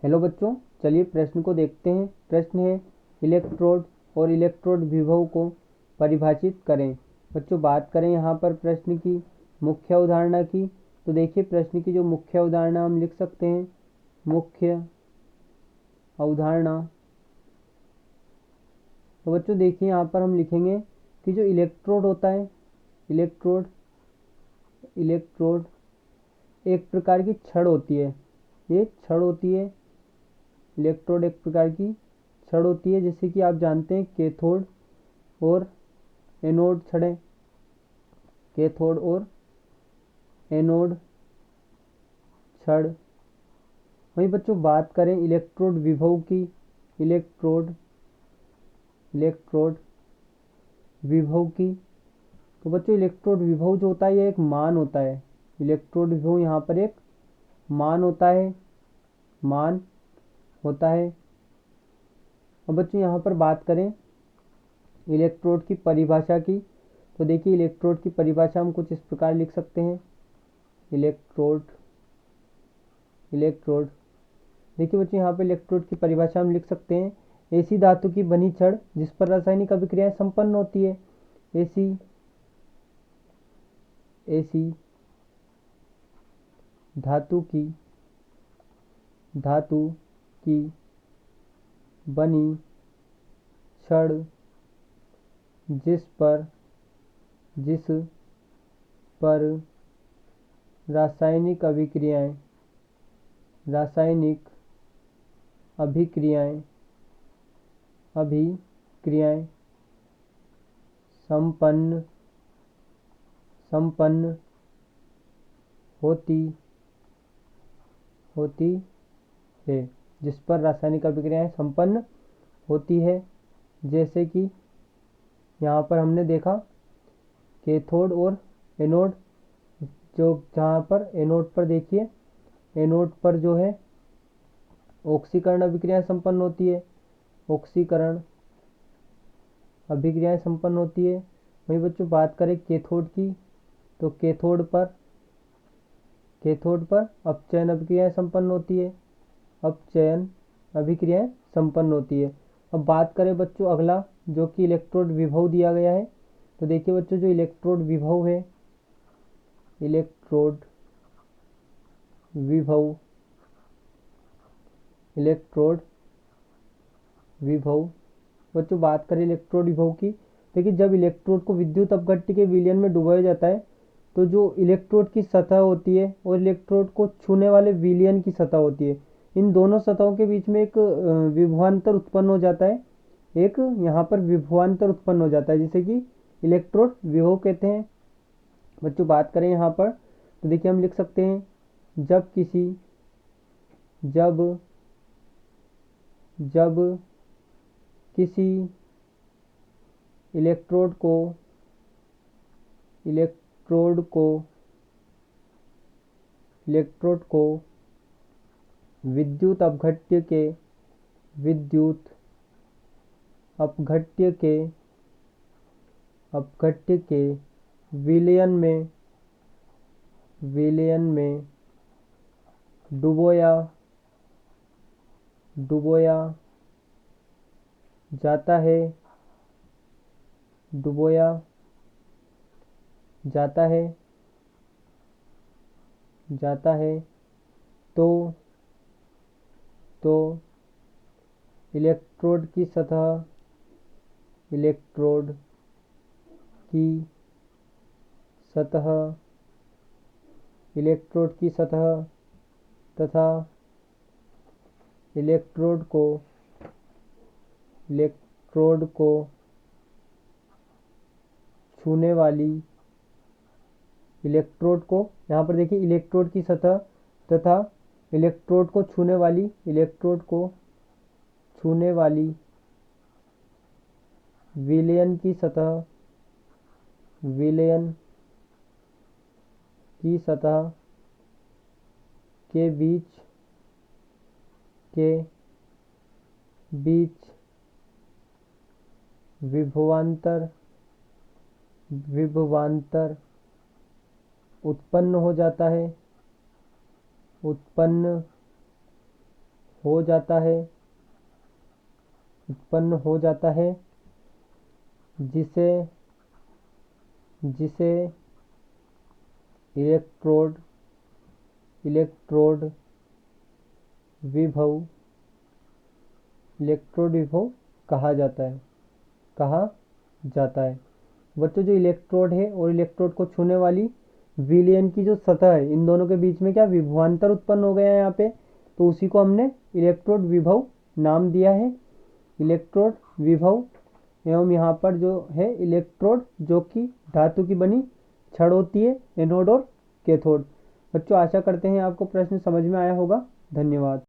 Hello बच्चों, चलिए प्रश्न को देखते हैं। प्रश्न है इलेक्ट्रोड और इलेक्ट्रोड विभव को परिभाषित करें। बच्चों बात करें यहाँ पर प्रश्न की मुख्य अवधारणा की, तो देखिए प्रश्न की जो मुख्य अवधारणा हम लिख सकते हैं। मुख्य अवधारणा, तो बच्चों देखिए यहाँ पर हम लिखेंगे कि जो इलेक्ट्रोड होता है, इलेक्ट्रोड इलेक्ट्रोड एक प्रकार की छड़ होती है। ये छड़ होती है, इलेक्ट्रोड एक प्रकार की छड़ होती है। जैसे कि आप जानते हैं कैथोड और एनोड छड़ें, कैथोड और एनोड छड़। वहीं बच्चों बात करें इलेक्ट्रोड विभव की, इलेक्ट्रोड इलेक्ट्रोड विभव की, तो बच्चों इलेक्ट्रोड विभव जो होता है ये एक मान होता है। इलेक्ट्रोड विभव यहाँ पर एक मान होता है, मान होता है। अब बच्चों यहाँ पर बात करें इलेक्ट्रोड की परिभाषा की, तो देखिए इलेक्ट्रोड की परिभाषा हम कुछ इस प्रकार लिख सकते हैं। इलेक्ट्रोड इलेक्ट्रोड देखिए बच्चों यहाँ पे इलेक्ट्रोड की परिभाषा हम लिख सकते हैं। ऐसी धातु की बनी छड़ जिस पर रासायनिक अभिक्रियाएं संपन्न होती है। ऐसी ऐसी धातु की बनी छड़ जिस पर रासायनिक अभिक्रियाएं संपन्न होती है, जिस पर रासायनिक अभिक्रियाएं संपन्न होती है। जैसे कि यहाँ पर हमने देखा कैथोड और एनोड, जो जहाँ पर एनोड पर देखिए, एनोड पर जो है ऑक्सीकरण अभिक्रियाएं संपन्न होती है, ऑक्सीकरण अभिक्रियाएं संपन्न होती है। वहीं बच्चों बात करें कैथोड की, तो कैथोड पर अपचयन अभिक्रियाएं संपन्न होती है, अपचयन अभिक्रियाएं संपन्न होती है। अब बात करें बच्चों अगला, जो कि इलेक्ट्रोड विभव दिया गया है, तो देखिए बच्चों जो इलेक्ट्रोड विभव है, इलेक्ट्रोड विभव इलेक्ट्रोड विभव बच्चों बात करें इलेक्ट्रोड विभव की, देखिए जब इलेक्ट्रोड को विद्युत अपघट्य के विलयन में डुबाया जाता है, तो जो इलेक्ट्रोड की सतह होती है और इलेक्ट्रोड को छूने वाले विलयन की सतह होती है, इन दोनों सतहों के बीच में एक विभवांतर उत्पन्न हो जाता है। एक यहाँ पर विभवांतर उत्पन्न हो जाता है, जिसे कि इलेक्ट्रोड विभव कहते हैं। बच्चों बात करें यहाँ पर, तो देखिए हम लिख सकते हैं जब किसी इलेक्ट्रोड को विद्युत अपघट्य के विलयन में डुबोया जाता है, तो इलेक्ट्रोड की सतह तथा इलेक्ट्रोड को छूने वाली इलेक्ट्रोड को, यहाँ पर देखिए इलेक्ट्रोड की सतह तथा इलेक्ट्रोड को छूने वाली विलयन की सतह के बीच विभवांतर उत्पन्न हो जाता है, उत्पन्न हो जाता है, जिसे जिसे इलेक्ट्रोड इलेक्ट्रोड विभव इलेक्ट्रोड विभव कहा जाता है, कहा जाता है। बच्चों जो इलेक्ट्रोड है और इलेक्ट्रोड को छूने वाली विलयन की जो सतह है, इन दोनों के बीच में क्या विभवांतर उत्पन्न हो गया है यहाँ पे, तो उसी को हमने इलेक्ट्रोड विभव नाम दिया है। इलेक्ट्रोड विभव एवं यहाँ पर जो है इलेक्ट्रोड जो कि धातु की बनी छड़ होती है, एनोड और कैथोड। बच्चों आशा करते हैं आपको प्रश्न समझ में आया होगा। धन्यवाद।